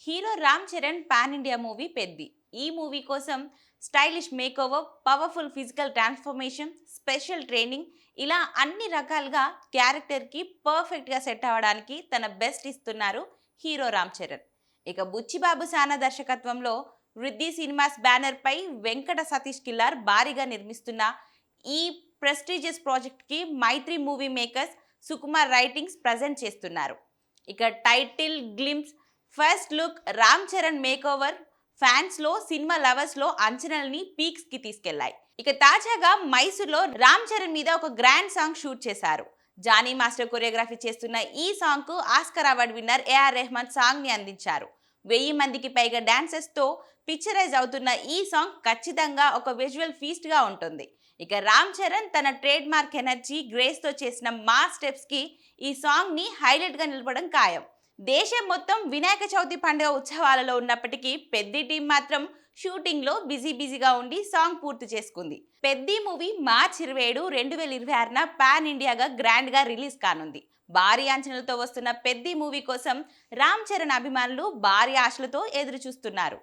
Hero Ram Charan pan India movie Peddi. ఈ movie కోసం stylish makeover, powerful physical transformation, special training ఇలా అన్ని రకాలుగా క్యారెక్టర్కి పర్ఫెక్ట్గా సెట్ అవ్వడానికి తన బెస్ట్ ఇస్తున్నారు హీరో రామ్ చరణ్. ఇక బుచ్చిబాబు సానా దర్శకత్వంలో వృద్ధి సినిమాస్ బ్యానర్ పై వెంకట సతీష్ కిల్లార్ భారీగా నిర్మిస్తున్న ఈ ప్రెస్టీజియస్ ప్రాజెక్ట్కి Mythri movie makers Sukumar writings present చేస్తున్నారు. ఇక title glimpse, first look, Ram Charan makeover fans లో, సినిమా లవర్స్ లో అంచనాలని పీక్స్ కి తీసుకెళ్లాయి. ఇక తాజాగా మైసూర్లో రామ్ చరణ్ మీద ఒక గ్రాండ్ సాంగ్ షూట్ చేశారు. జానీ మాస్టర్ కొరియోగ్రఫీ చేస్తున్న ఈ సాంగ్ కు Oscar award winner A R Rahman song ని అందించారు. 1000 మందికి పైగా డాన్సర్స్ తో పిక్చరైజ్ అవుతున్న ఈ సాంగ్ ఖచ్చితంగా ఒక విజువల్ ఫీస్ట్ గా ఉంటుంది. ఇక రామ్ చరణ్ తన ట్రేడ్ మార్క్ ఎనర్జీ, గ్రేస్ తో చేసిన మాస్ స్టెప్స్ కి ఈ సాంగ్ ని హైలైట్ గా నిలపడం ఖాయం. దేశం మొత్తం వినాయక చవితి పండుగ ఉత్సవాలలో ఉన్నప్పటికీ పెద్ది టీం మాత్రం షూటింగ్ లో బిజీగా ఉండి సాంగ్ పూర్తి చేసుకుంది. పెద్ది మూవీ మార్చి 27, 2026న పాన్ ఇండియాగా గ్రాండ్ గా రిలీజ్ కానుంది. భారీ అంచనాలతో వస్తున్న పెద్ది మూవీ కోసం రామ్ చరణ్ అభిమానులు భారీ ఆశలతో ఎదురు చూస్తున్నారు.